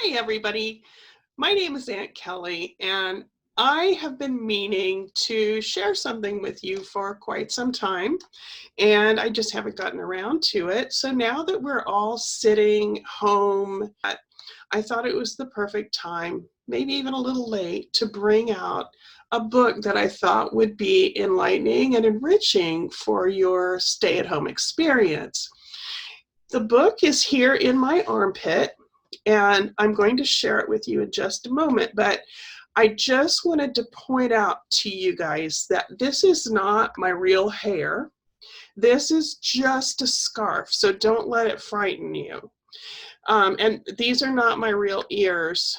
Hi, everybody. My name is Aunt Kellie, and I have been meaning to share something with you for quite some time, and I just haven't gotten around to it. So now that we're all sitting home, I thought it was the perfect time, maybe even a little late, to bring out a book that I thought would be enlightening and enriching for your stay-at-home experience. The book is here in my armpit, and I'm going to share it with you in just a moment, but I just wanted to point out to you guys that this is not my real hair. This is just a scarf, so don't let it frighten you. And these are not my real ears.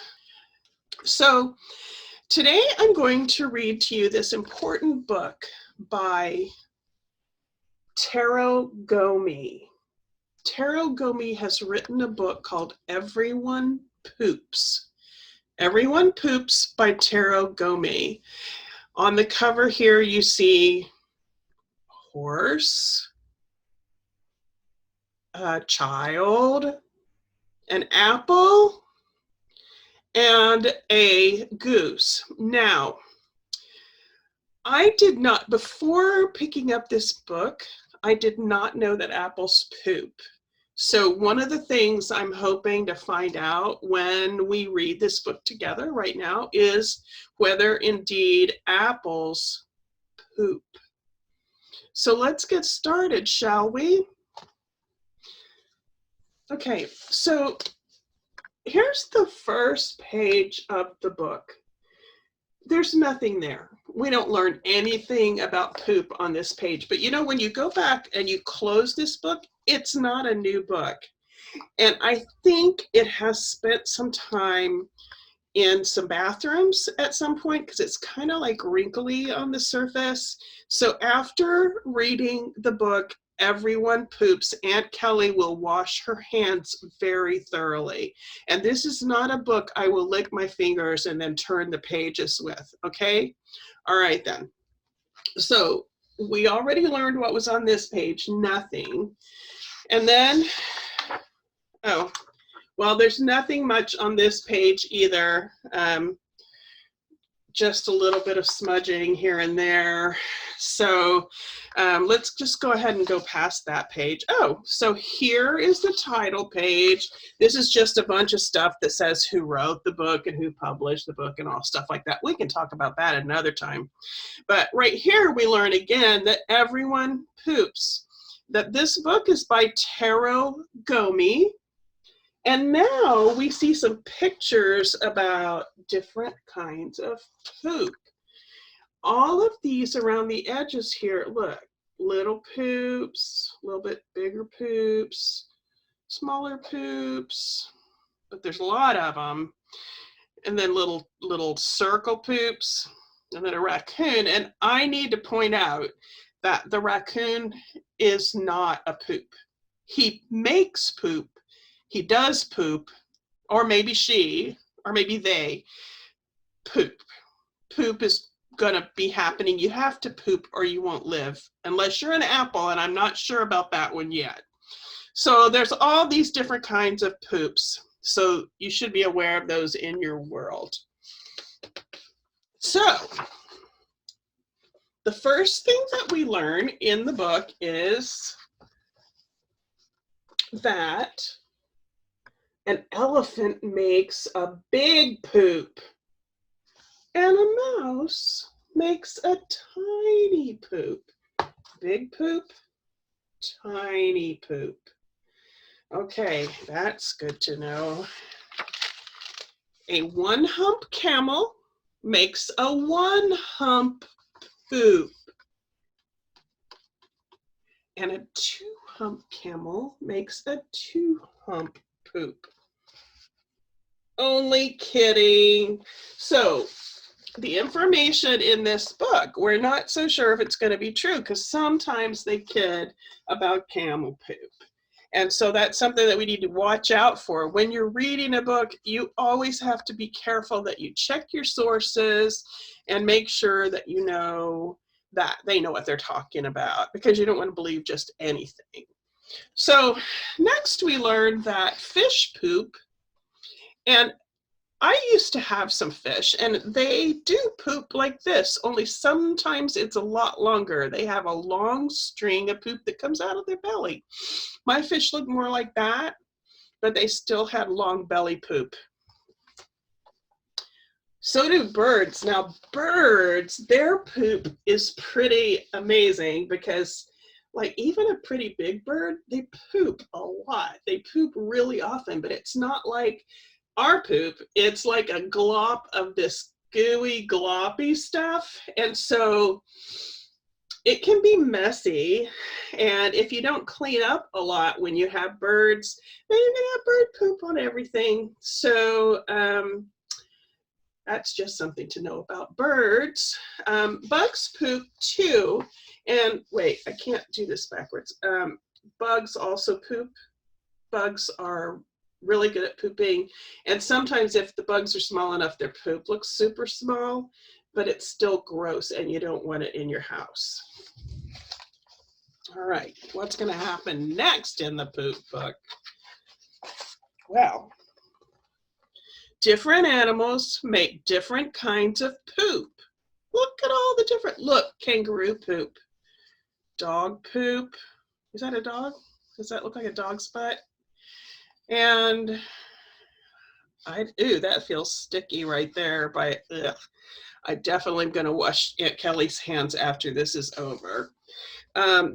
So today I'm going to read to you this important book by Taro Gomi. Taro Gomi has written a book called Everyone Poops. Everyone Poops by Taro Gomi. On the cover here you see a horse, a child, an apple, and a goose. Now, I did not, before picking up this book, I did not know that apples poop. So one of the things I'm hoping to find out when we read this book together right now is whether indeed apples poop. So let's get started, shall we? Okay, so here's the first page of the book. There's nothing there. We don't learn anything about poop on this page. But you know, when you go back and you close this book, it's not a new book. And I think it has spent some time in some bathrooms at some point because it's kind of like wrinkly on the surface. So after reading the book, Everyone Poops, Aunt Kellie will wash her hands very thoroughly. And this is not a book I will lick my fingers and then turn the pages with, okay? All right then. So we already learned what was on this page, nothing. And then, oh, well, there's nothing much on this page either. Just a little bit of smudging here and there. So let's just go ahead and go past that page. Oh, so here is the title page. This is just a bunch of stuff that says who wrote the book and who published the book and all stuff like that. We can talk about that another time. But right here we learn again that everyone poops. That this book is by Taro Gomi. And now we see some pictures about different kinds of poop. All of these around the edges here, look, little poops, a little bit bigger poops, smaller poops, but there's a lot of them. And then little circle poops, and then a raccoon. And I need to point out that the raccoon is not a poop. He makes poop. He does poop, or maybe she, or maybe they poop. Poop is gonna be happening. You have to poop or you won't live, unless you're an apple, and I'm not sure about that one yet. So there's all these different kinds of poops. So you should be aware of those in your world. So the first thing that we learn in the book is that an elephant makes a big poop, and a mouse makes a tiny poop. Big poop, tiny poop. Okay, that's good to know. A one-hump camel makes a one-hump poop. And a two-hump camel makes a two-hump poop. Only kidding. So the information in this book, we're not so sure if it's going to be true because sometimes they kid about camel poop. And so that's something that we need to watch out for. When you're reading a book, you always have to be careful that you check your sources and make sure that you know that they know what they're talking about, because you don't want to believe just anything. So next we learned that fish poop And I used to have some fish, and they do poop like this, only sometimes it's a lot longer. They have a long string of poop that comes out of their belly. My fish look more like that, but they still had long belly poop. So do birds. Now, birds, their poop is pretty amazing because, like, even a pretty big bird, they poop a lot. They poop really often, but it's not like our poop. It's like a glop of this gooey, gloppy stuff. And so it can be messy. And if you don't clean up a lot when you have birds, then you're going to have bird poop on everything. So, that's just something to know about birds. Bugs poop too. And wait, I can't do this backwards. Bugs also poop. Bugs are really good at pooping. And sometimes if the bugs are small enough, their poop looks super small, but it's still gross and you don't want it in your house. All right, what's going to happen next in the poop book? Well, different animals make different kinds of poop. Look at all the different, look, kangaroo poop, dog poop. Is that a dog? Does that look like a dog's butt? And ooh, that feels sticky right there. I definitely am going to wash Aunt Kellie's hands after this is over.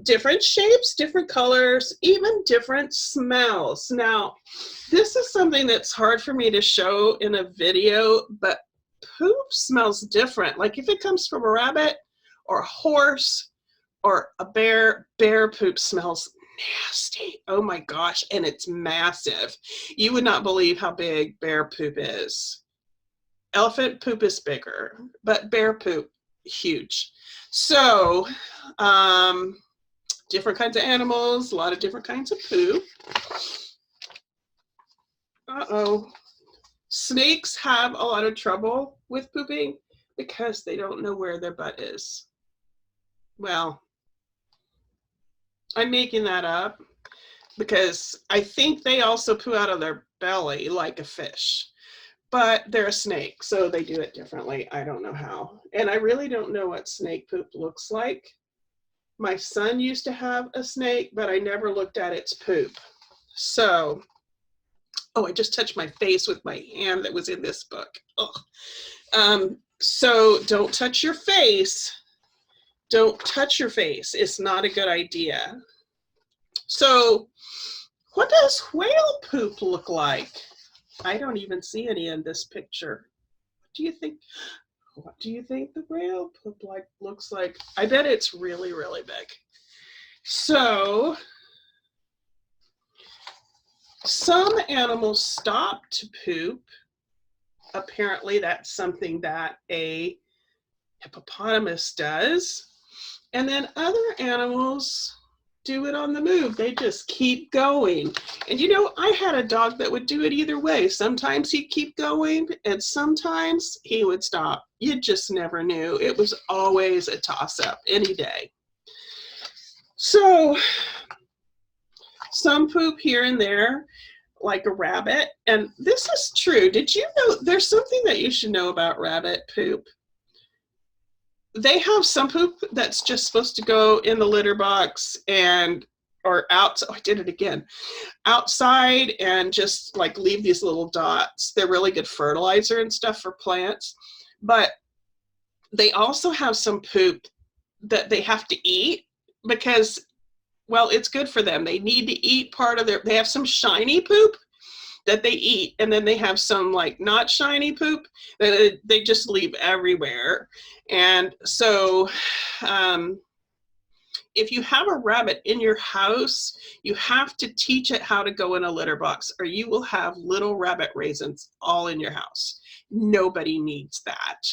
Different shapes, different colors, even different smells. Now, this is something that's hard for me to show in a video, but poop smells different. Like if it comes from a rabbit or a horse or a bear, bear poop smells nasty. Oh my gosh, and it's massive. You would not believe how big bear poop is. Elephant poop is bigger, but bear poop, huge. So, different kinds of animals, a lot of different kinds of poop. Uh-oh. Snakes have a lot of trouble with pooping because they don't know where their butt is. Well, I'm making that up because I think they also poo out of their belly like a fish. But they're a snake, so they do it differently. I don't know how. And I really don't know what snake poop looks like. My son used to have a snake, but I never looked at its poop. So, oh, I just touched my face with my hand that was in this book. So don't touch your face. Don't touch your face. It's not a good idea. So what does whale poop look like? I don't even see any in this picture. What do you think? What do you think the whale poop looks like? I bet it's really, really big. So some animals stop to poop. Apparently that's something that a hippopotamus does. And then other animals do it on the move. They just keep going. And you know, I had a dog that would do it either way. Sometimes he'd keep going and sometimes he would stop. You just never knew. It was always a toss-up any day. So some poop here and there, like a rabbit. And this is true. Did you know there's something that you should know about rabbit poop? They have some poop that's just supposed to go in the litter box or out. Oh, I did it again. Outside and just like leave these little dots. They're really good fertilizer and stuff for plants. But they also have some poop that they have to eat because, well, it's good for them. They need to eat part of they have some shiny poop that they eat, and then they have some like not shiny poop that they just leave everywhere. And so if you have a rabbit in your house, you have to teach it how to go in a litter box, or you will have little rabbit raisins all in your house. Nobody needs that.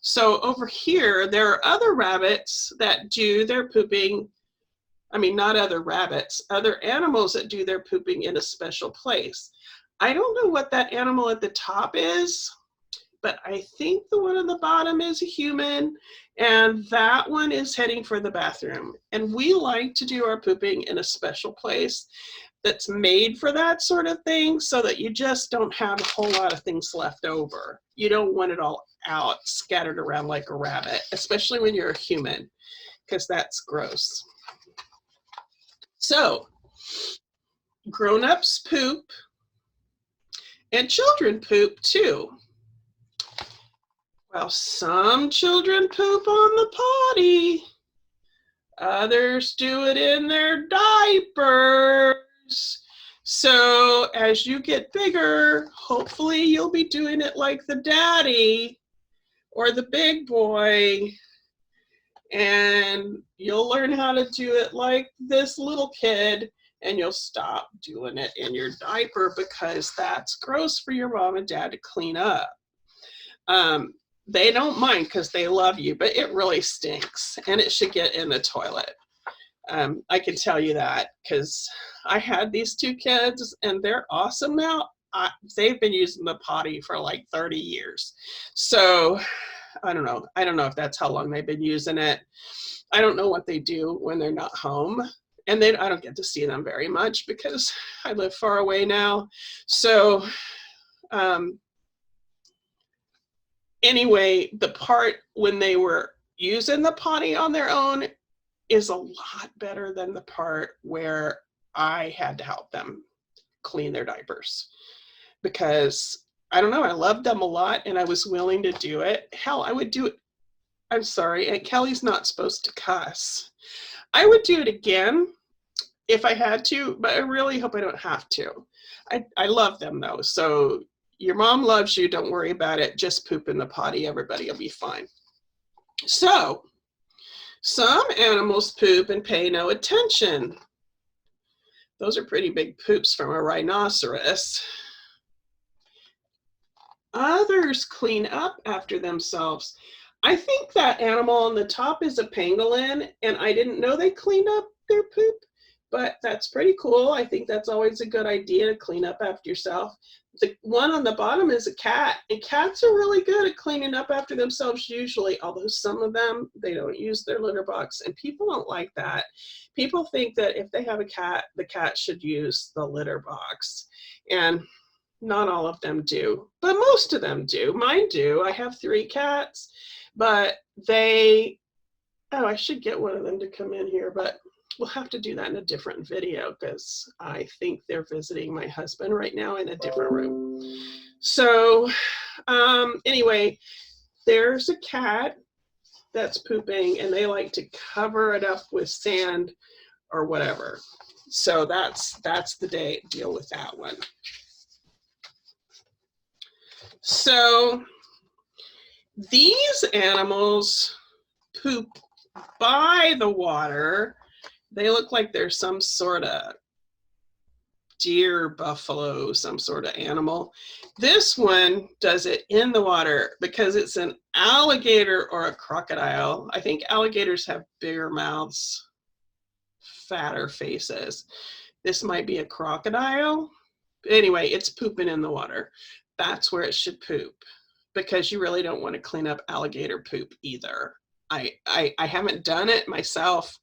So over here, there are other rabbits that do their pooping. I mean, not other rabbits, other animals that do their pooping in a special place. I don't know what that animal at the top is, but I think the one on the bottom is a human, and that one is heading for the bathroom. And we like to do our pooping in a special place. that's made for that sort of thing, so that you just don't have a whole lot of things left over. You don't want it all out scattered around like a rabbit, especially when you're a human, because that's gross. So grown-ups poop and children poop too. Well, some children poop on the potty. Others do it in their diapers. So as you get bigger, hopefully you'll be doing it like the daddy or the big boy, and you'll learn how to do it like this little kid, and you'll stop doing it in your diaper because that's gross for your mom and dad to clean up. They don't mind because they love you, but it really stinks and it should get in the toilet. I can tell you that because I had these two kids and they're awesome now. They've been using the potty for like 30 years. So I don't know. I don't know if that's how long they've been using it. I don't know what they do when they're not home. And then I don't get to see them very much because I live far away now. So anyway, the part when they were using the potty on their own is a lot better than the part where I had to help them clean their diapers, because I don't know, I loved them a lot and I was willing to do it. Hell, I would do it. I'm sorry, Aunt Kelly's not supposed to cuss. I would do it again if I had to, but I really hope I don't have to. I love them though, so your mom loves you, don't worry about it. Just poop in the potty, everybody will be fine. So, some animals poop and pay no attention. Those are pretty big poops from a rhinoceros. Others clean up after themselves. I think that animal on the top is a pangolin, and I didn't know they cleaned up their poop, but that's pretty cool. I think that's always a good idea to clean up after yourself. The one on the bottom is a cat, and cats are really good at cleaning up after themselves usually, although some of them, they don't use their litter box, and people don't like that. People think that if they have a cat, the cat should use the litter box, and not all of them do, but most of them do. Mine do. I have 3 cats, but they, oh, I should get one of them to come in here, but we'll have to do that in a different video because I think they're visiting my husband right now in a different room. So anyway, there's a cat that's pooping and they like to cover it up with sand or whatever. So that's the deal with that one. So these animals poop by the water. They look like they're some sort of deer, buffalo, some sort of animal. This one does it in the water because it's an alligator or a crocodile. I think alligators have bigger mouths, fatter faces. This might be a crocodile. Anyway, it's pooping in the water. That's where it should poop, because you really don't want to clean up alligator poop either. I haven't done it myself,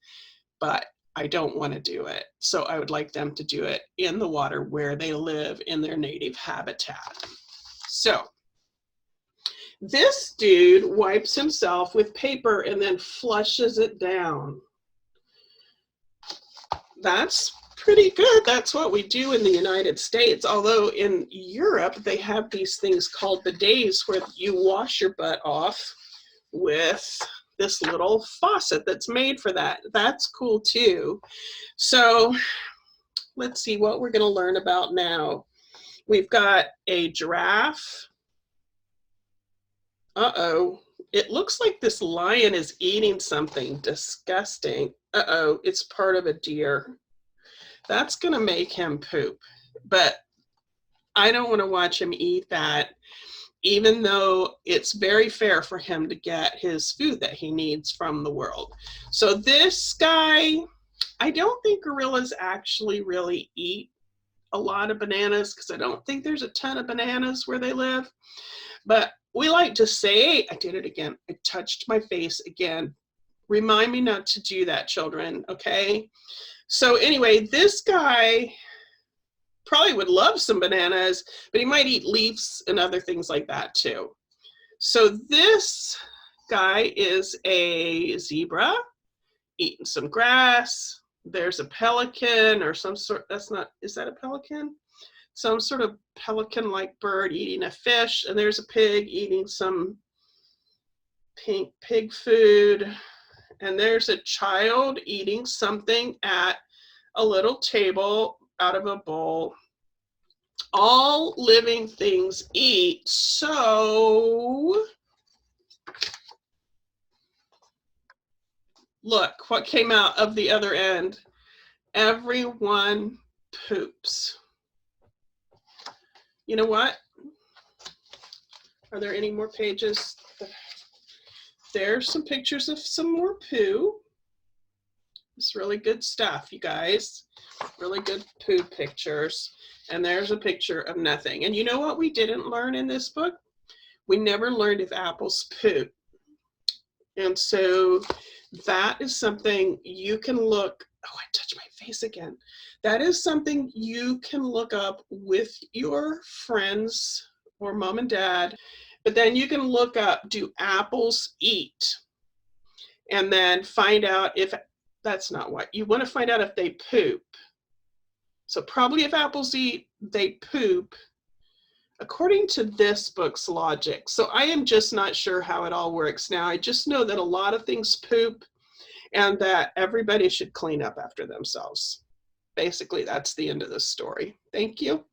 but I don't want to do it. So I would like them to do it in the water where they live in their native habitat. So this dude wipes himself with paper and then flushes it down. That's pretty good. That's what we do in the United States. Although in Europe, they have these things called bidets where you wash your butt off with this little faucet that's made for that. That's cool too. So let's see what we're going to learn about now. We've got a giraffe. Uh-oh. It looks like this lion is eating something disgusting. Uh-oh, it's part of a deer. That's going to make him poop. But I don't want to watch him eat that, even though it's very fair for him to get his food that he needs from the world. So this guy, I don't think gorillas actually really eat a lot of bananas because I don't think there's a ton of bananas where they live. But we like to say, I did it again. I touched my face again. Remind me not to do that, children, okay? So anyway, this guy probably would love some bananas, but he might eat leaves and other things like that too. So this guy is a zebra eating some grass. There's a pelican or some sort, that's not, is that a pelican? Some sort of pelican-like bird eating a fish, and there's a pig eating some pink pig food, and there's a child eating something at a little table out of a bowl. All living things eat, so look what came out of the other end. Everyone poops. You know what? Are there any more pages? There's some pictures of some more poo. It's really good stuff, you guys. Really good poo pictures. And there's a picture of nothing. And you know what we didn't learn in this book? We never learned if apples poop. And so that is something you can look, oh, I touched my face again. That is something you can look up with your friends or mom and dad, but then you can look up, do apples eat? And then find out if, that's not what, you want to find out if they poop. So probably if apples eat, they poop, according to this book's logic. So I am just not sure how it all works now. I just know that a lot of things poop and that everybody should clean up after themselves. Basically, that's the end of the story. Thank you.